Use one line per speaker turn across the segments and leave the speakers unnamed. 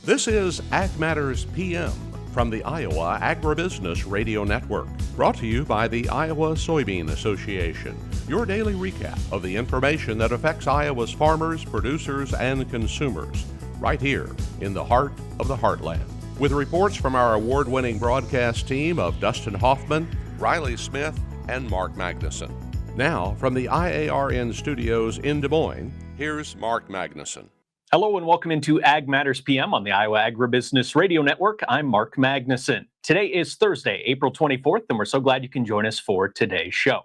This is Ag Matters PM from the Iowa Agribusiness Radio Network, brought to you by the Iowa Soybean Association, your daily recap of the information that affects Iowa's farmers, producers, and consumers, right here in the heart of the heartland. With reports from our award-winning broadcast team of Dustin Hoffman, Riley Smith, and Mark Magnuson. Now, from the IARN studios in Des Moines, here's Mark Magnuson.
Hello and welcome into Ag Matters PM on the Iowa Agribusiness Radio Network. I'm Mark Magnuson. Today is Thursday, April 24th, and we're so glad you can join us for today's show.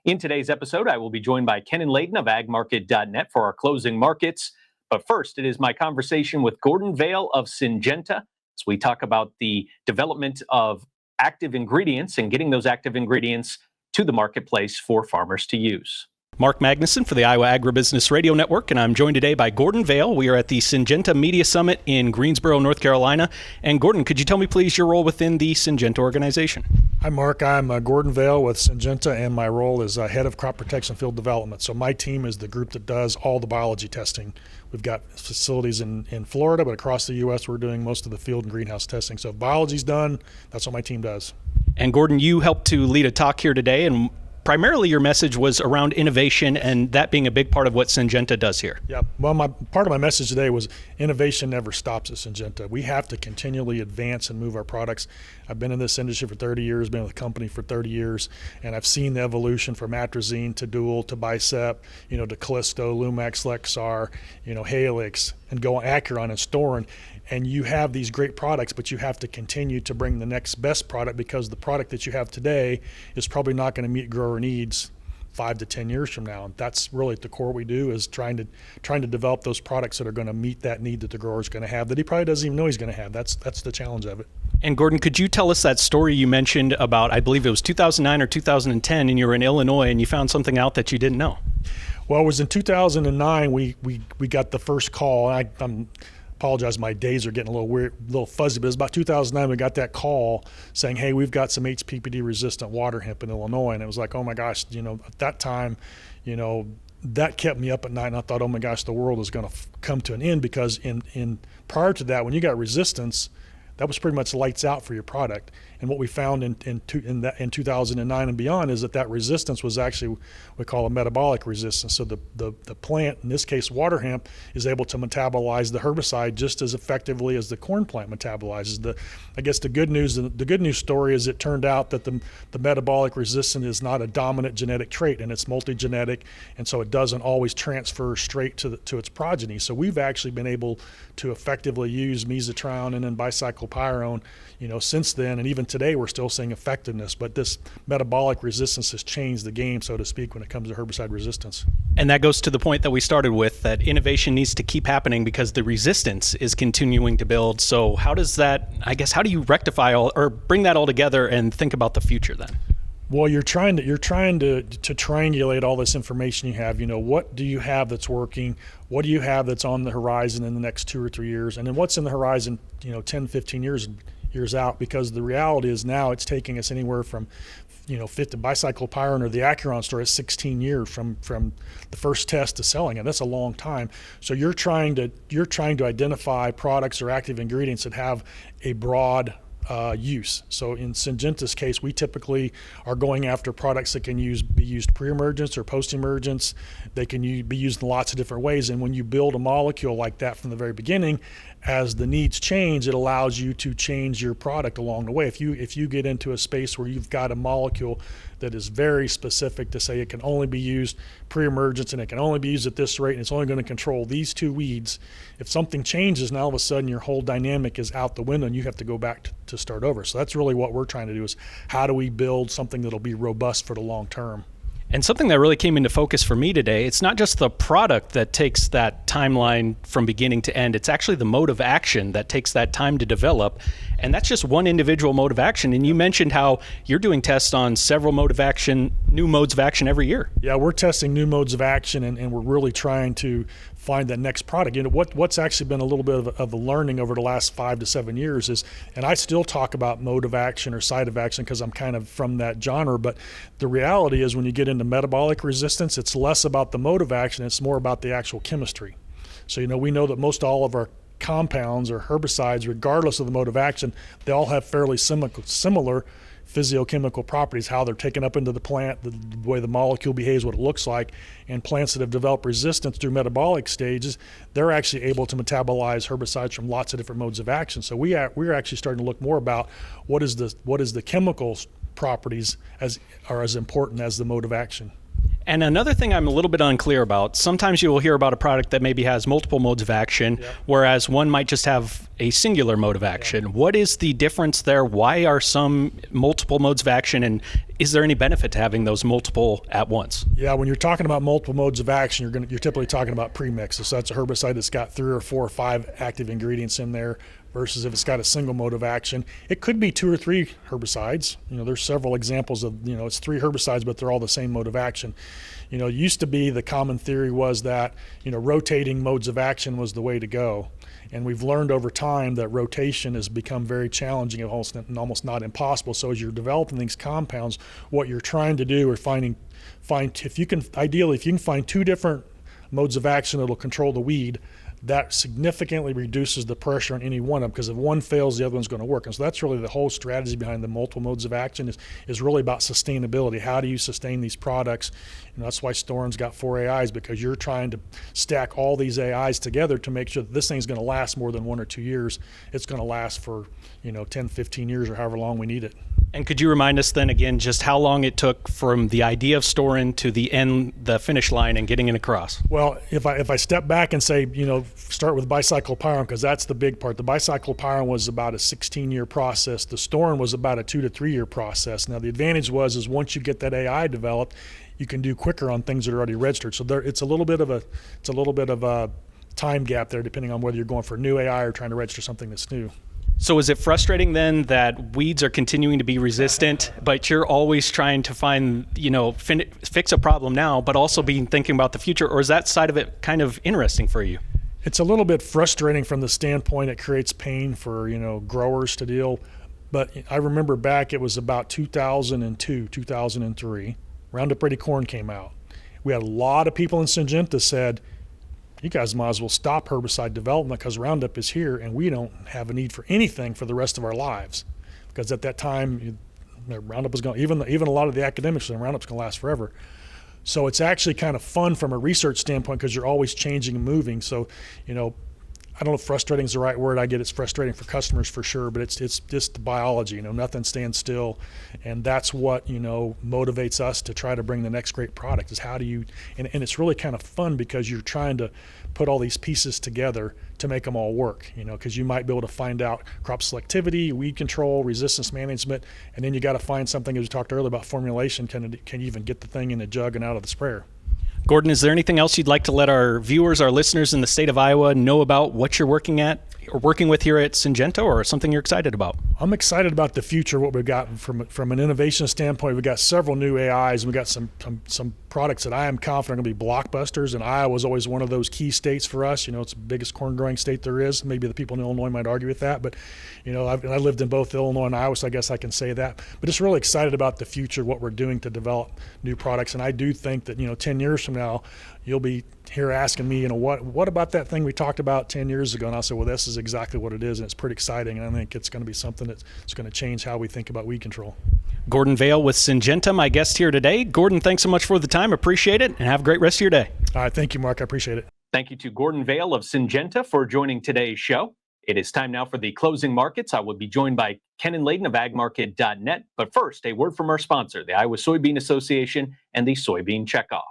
In today's episode, I will be joined by Kenan Layden of agmarket.net for our closing markets. But first, it is my conversation with Gordon Vail of Syngenta as we talk about the development of active ingredients and getting those active ingredients to the marketplace for farmers to use.
Mark Magnuson for the Iowa Agribusiness Radio Network, and I'm joined today by Gordon Vail. We are at the Syngenta Media Summit in Greensboro, North Carolina. And Gordon, could you tell me please your role within the Syngenta organization?
Hi, Mark. I'm Gordon Vail with Syngenta, and my role is Head of Crop Protection Field Development. So my team is the group that does all the biology testing. We've got facilities in Florida, but across the U.S. we're doing most of the field and greenhouse testing. So if biology's done, that's what my team does. And
Gordon, you helped to lead a talk here today, and primarily your message was around innovation and that being a big part of what Syngenta does here.
Yeah, well, part of my message today was innovation never stops at Syngenta. We have to continually advance and move our products. I've been in this industry for 30 years, been with the company for 30 years, and I've seen the evolution from atrazine to Dual to Bicep, to Callisto, Lumax, Lexar, Halix, and go on Acuron and Storin. And you have these great products, but you have to continue to bring the next best product, because the product that you have today is probably not going to meet grower needs 5 to 10 years from now. And that's really at the core what we do, is trying to develop those products that are going to meet that need that the grower is going to have that he probably doesn't even know he's going to have. That's the challenge of it.
And Gordon, could you tell us that story you mentioned about, I believe it was 2009 or 2010, and you were in Illinois and you found something out that you didn't know?
Well, it was in 2009 we got the first call. I'm apologize, my days are getting a little weird, a little fuzzy, but it was about 2009 we got that call saying, hey, we've got some HPPD resistant water hemp in Illinois. And it was like, oh my gosh, at that time, that kept me up at night, and I thought, oh my gosh, the world is going to come to an end, because in prior to that, when you got resistance, that was pretty much lights out for your product. And what we found in 2009 and beyond is that resistance was actually what we call a metabolic resistance. So the plant, in this case water hemp, is able to metabolize the herbicide just as effectively as the corn plant metabolizes. I guess the good news story is it turned out that the metabolic resistance is not a dominant genetic trait, and it's multi-genetic, and so it doesn't always transfer straight to its progeny. So we've actually been able to effectively use mesotrione and then bicyclopyrone, since then, and even today we're still seeing effectiveness, but this metabolic resistance has changed the game, so to speak, when it comes to herbicide resistance.
And that goes to the point that we started with, that innovation needs to keep happening because the resistance is continuing to build. So how do you rectify or bring that all together and think about the future then?
Well, you're trying to triangulate all this information you have. What do you have that's working? What do you have that's on the horizon in the next 2 or 3 years? And then what's in the horizon, 10, 15 years out? Because the reality is now it's taking us anywhere from, 50 bicyclopyrone or the Acuron story is 16 years from the first test to selling it. That's a long time. So you're trying to identify products or active ingredients that have a broad use. So in Syngenta's case, we typically are going after products that can be used pre-emergence or post-emergence. They can be used in lots of different ways. And when you build a molecule like that from the very beginning, as the needs change, it allows you to change your product along the way. If you get into a space where you've got a molecule that is very specific to say it can only be used pre-emergence and it can only be used at this rate and it's only going to control these 2 weeds, if something changes, now all of a sudden your whole dynamic is out the window and you have to go back to start over. So that's really what we're trying to do, is how do we build something that'll be robust for the long term.
And something that really came into focus for me today, it's not just the product that takes that timeline from beginning to end, it's actually the mode of action that takes that time to develop. And that's just one individual mode of action. And you mentioned how you're doing tests on several new modes of action every year.
Yeah, we're testing new modes of action, and we're really trying to find that next product. What's actually been a little bit of a learning over the last 5 to 7 years is, and I still talk about mode of action or site of action because I'm kind of from that genre, but the reality is when you get into metabolic resistance, it's less about the mode of action, it's more about the actual chemistry. So we know that most all of our compounds or herbicides, regardless of the mode of action, they all have fairly similar physiochemical properties, how they're taken up into the plant, the way the molecule behaves, what it looks like. And plants that have developed resistance through metabolic stages, they're actually able to metabolize herbicides from lots of different modes of action. So we're actually starting to look more about what is the chemical properties are as important as the mode of action.
And another thing I'm a little bit unclear about, sometimes you will hear about a product that maybe has multiple modes of action, whereas one might just have a singular mode of action. What is the difference there? Why are some multiple modes of action, and is there any benefit to having those multiple at once?
Yeah, when you're talking about multiple modes of action, you're typically talking about premixes. So that's a herbicide that's got 3 or 4 or 5 active ingredients in there, versus if it's got a single mode of action. It could be 2 or 3 herbicides. There's several examples of, it's 3 herbicides, but they're all the same mode of action. It used to be the common theory was that, rotating modes of action was the way to go. And we've learned over time that rotation has become very challenging and almost not impossible. So as you're developing these compounds, what you're trying to do is if you can find 2 different modes of action that'll control the weed, that significantly reduces the pressure on any one of them, because if one fails, the other one's going to work. And so that's really the whole strategy behind the multiple modes of action is really about sustainability. How do you sustain these products? And that's why Storen's got 4 AIs, because you're trying to stack all these AIs together to make sure that this thing's going to last more than 1 or 2 years. It's going to last for 10, 15 years or however long we need it.
And could you remind us then again just how long it took from the idea of Storen to the finish line and getting it across?
Well, if I step back and say, start with bicyclopyron, because that's the big part. The bicyclopyron was about a 16-year process. The Storen was about a 2 to 3 year process. Now the advantage is once you get that AI developed, you can do quicker on things that are already registered. So it's a little bit of a time gap there, depending on whether you're going for new AI or trying to register something that's new.
So is it frustrating then that weeds are continuing to be resistant, but you're always trying to find, fix a problem now, but also thinking about the future? Or is that side of it kind of interesting for you?
It's a little bit frustrating from the standpoint it creates pain for, growers to deal. But I remember back, it was about 2002, 2003, Roundup Ready corn came out. We had a lot of people in Syngenta said, you guys might as well stop herbicide development because Roundup is here and we don't have a need for anything for the rest of our lives. Because at that time, Roundup was going, even a lot of the academics said Roundup's going to last forever. So it's actually kind of fun from a research standpoint because you're always changing and moving. So, I don't know if frustrating is the right word. I get it's frustrating for customers for sure, but it's just the biology. Nothing stands still, and that's what motivates us to try to bring the next great product. Is how do you and it's really kind of fun because you're trying to put all these pieces together to make them all work. Because you might be able to find out crop selectivity, weed control, resistance management, and then you got to find something, as we talked earlier about formulation. Can you even get the thing in a jug and out of the sprayer?
Gordon, is there anything else you'd like to let our viewers, our listeners in the state of Iowa know about what you're working with here at Syngenta, or something you're excited about?
I'm excited about the future, what we've got from an innovation standpoint. We've got several new AIs, and we've got some products that I am confident are going to be blockbusters, and Iowa is always one of those key states for us. It's the biggest corn growing state there is. Maybe the people in Illinois might argue with that, but I lived in both Illinois and Iowa, so I guess I can say that. But just really excited about the future, what we're doing to develop new products, and I do think that 10 years from now, you'll be here asking me, what about that thing we talked about 10 years ago? And I'll say, well, this is exactly what it is, and it's pretty exciting, and I think it's going to be something that's going to change how we think about weed control.
Gordon Vail with Syngenta, my guest here today. Gordon, thanks so much for the time. Appreciate it, and have a great rest of your day.
All right, thank you, Mark. I appreciate it.
Thank you to Gordon Vail of Syngenta for joining today's show. It is time now for the closing markets. I will be joined by Kenan Layden of agmarket.net. But first, a word from our sponsor, the Iowa Soybean Association and the Soybean Checkoff.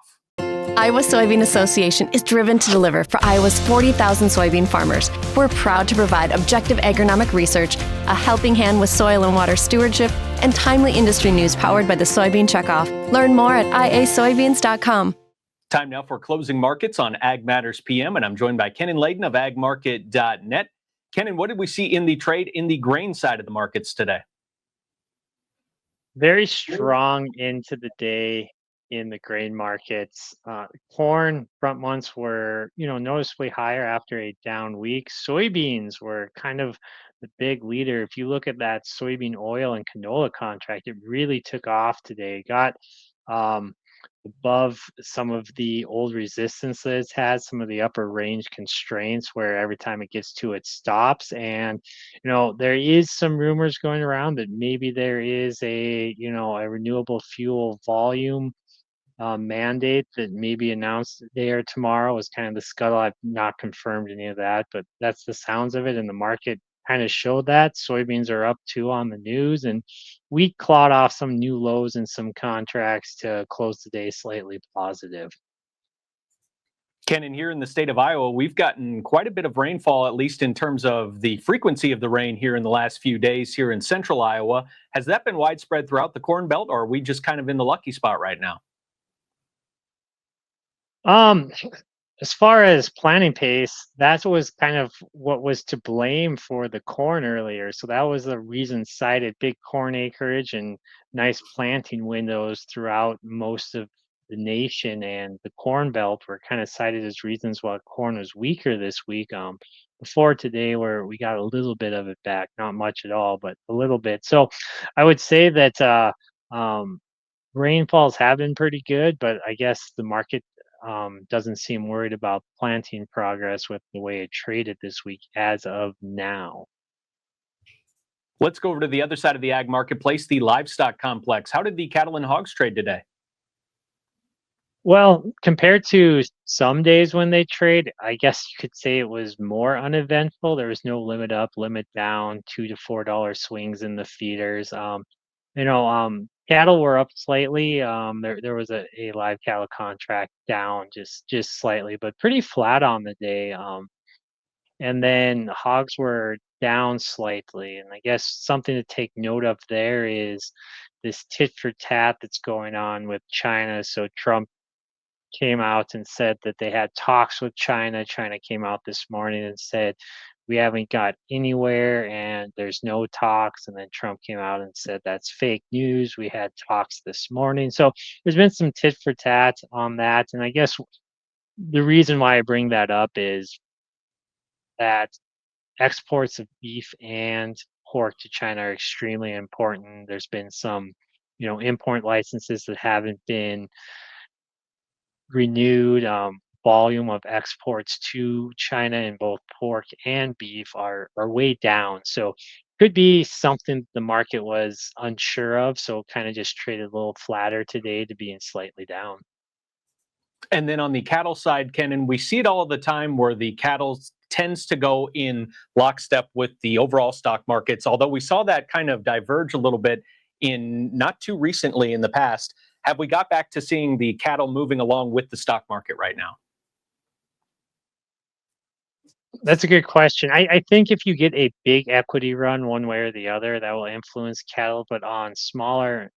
Iowa Soybean Association is driven to deliver for Iowa's 40,000 soybean farmers. We're proud to provide objective agronomic research, a helping hand with soil and water stewardship, and timely industry news powered by the Soybean Checkoff. Learn more at iasoybeans.com.
Time now for closing markets on Ag Matters PM, and I'm joined by Kenan Layden of agmarket.net. Kenan, what did we see in the trade in the grain side of the markets today?
Very strong into the day in the grain markets. Corn front months were, noticeably higher after a down week. Soybeans were kind of the big leader. If you look at that soybean oil and canola contract, it really took off today. Got above some of the old resistance that it's had, some of the upper range constraints where every time it gets to it stops. And, there is some rumors going around that maybe there is a renewable fuel volume mandate that may be announced today or tomorrow is kind of the scuttle. I've not confirmed any of that, but that's the sounds of it. And the market kind of showed that. Soybeans are up too on the news, and wheat clawed off some new lows in some contracts to close the day slightly positive.
Kenan, here in the state of Iowa, we've gotten quite a bit of rainfall, at least in terms of the frequency of the rain here in the last few days here in central Iowa. Has that been widespread throughout the Corn Belt, or are we just kind of in the lucky spot right now?
As far as planting pace, that was kind of what was to blame for the corn earlier. So that was the reason cited: big corn acreage and nice planting windows throughout most of the nation, and the Corn Belt were kind of cited as reasons why corn was weaker this week. Before today, where we got a little bit of it back, not much at all, but a little bit. So I would say that rainfalls have been pretty good, but I guess the market doesn't seem worried about planting progress with the way it traded this week as of now.
Let's go over to the other side of the ag marketplace, the livestock complex. How did the cattle and hogs trade today?
Well, compared to some days when they trade, I guess you could say it was more uneventful. There was no limit up, limit down, $2 to $4 swings in the feeders. Cattle were up slightly. There was a live cattle contract down just slightly, but pretty flat on the day. And then hogs were down slightly. And I guess something to take note of there is this tit for tat that's going on with China. So Trump came out and said that they had talks with China. China came out this morning and said, we haven't got anywhere and there's no talks. And then Trump came out and said, that's fake news. We had talks this morning. So there's been some tit for tat on that. And I guess the reason why I bring that up is that exports of beef and pork to China are extremely important. There's been some, import licenses that haven't been renewed. Volume of exports to China in both pork and beef are way down. So could be something the market was unsure of. So kind of just traded a little flatter today to being slightly down.
And then on the cattle side, Kenan, we see it all the time where the cattle tends to go in lockstep with the overall stock markets. Although we saw that kind of diverge a little bit in not too recently in the past. Have we got back to seeing the cattle moving along with the stock market right now?
That's a good question. I think if you get a big equity run one way or the other, that will influence cattle, but on smaller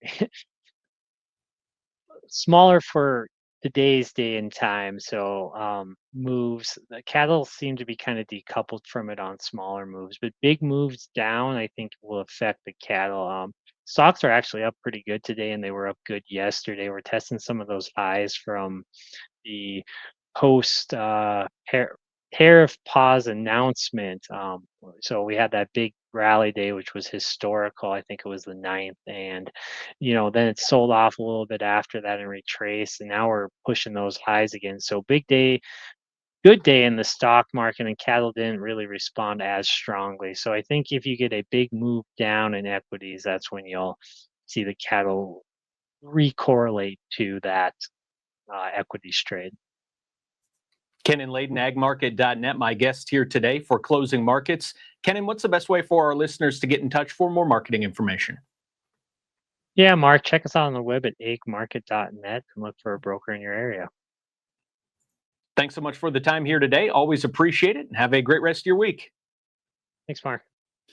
for today's day and time. So moves, the cattle seem to be kind of decoupled from it on smaller moves, but big moves down, I think, will affect the cattle. Stocks are actually up pretty good today, and they were up good yesterday. We're testing some of those highs from the post tariff pause announcement. So we had that big rally day, which was historical. I think it was the 9th, and then it sold off a little bit after that and retraced, and now we're pushing those highs again. So big day, good day in the stock market, and cattle didn't really respond as strongly. So I think if you get a big move down in equities, that's when you'll see the cattle recorrelate to that equities trade.
Kenan Layden, agmarket.net, my guest here today for Closing Markets. Kenan, what's the best way for our listeners to get in touch for more marketing information?
Yeah, Mark, check us out on the web at agmarket.net and look for a broker in your area.
Thanks so much for the time here today. Always appreciate it, and have a great rest of your week.
Thanks, Mark.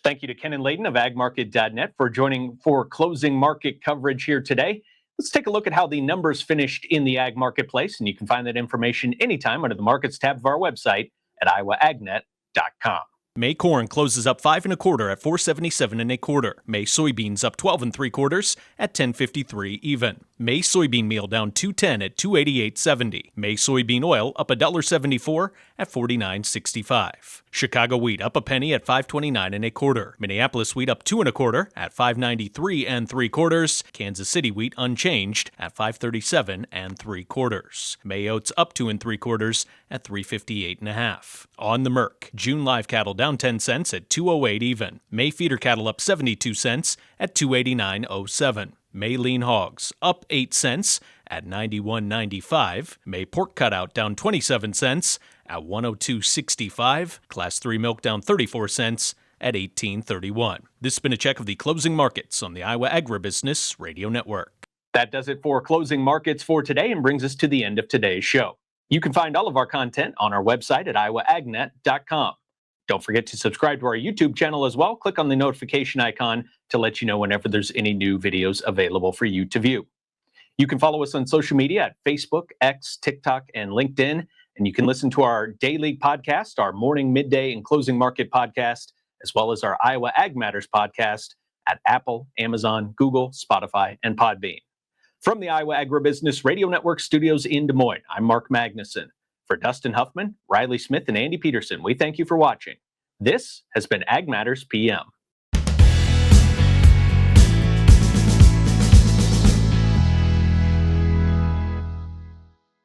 Thank you to Kenan Layden of agmarket.net for joining for Closing Market coverage here today. Let's take a look at how the numbers finished in the ag marketplace, and you can find that information anytime under the Markets tab of our website at iowaagnet.com.
May corn closes up 5 1/4 at $4.77 1/4. May soybeans up 12 3/4 at $10.53 even. May soybean meal down $2.10 at $288.70. May soybean oil up $1.74 at $49.65. Chicago wheat up a penny at $5.29 1/4. Minneapolis wheat up 2 1/4 at $5.93 3/4. Kansas City wheat unchanged at $5.37 3/4. May oats up 2 3/4 at $3.58 1/2. On the Merc, June live cattle down 10 cents at $2.08 even. May feeder cattle up 72 cents at $289.07. May lean hogs up 8 cents at $91.95. May pork cutout down 27 cents at $102.65. Class 3 milk down 34 cents at $18.31. This has been a check of the closing markets on the Iowa Agribusiness Radio Network.
That does it for closing markets for today and brings us to the end of today's show. You can find all of our content on our website at iowaagnet.com. Don't forget to subscribe to our YouTube channel as well. Click on the notification icon to let you know whenever there's any new videos available for you to view. You can follow us on social media at Facebook, X, TikTok, and LinkedIn. And you can listen to our daily podcast, our morning, midday, and closing market podcast, as well as our Iowa Ag Matters podcast at Apple, Amazon, Google, Spotify, and Podbean. From the Iowa Agribusiness Radio Network studios in Des Moines, I'm Mark Magnuson. For Dustin Huffman, Riley Smith, and Andy Peterson, we thank you for watching. This has been Ag Matters PM.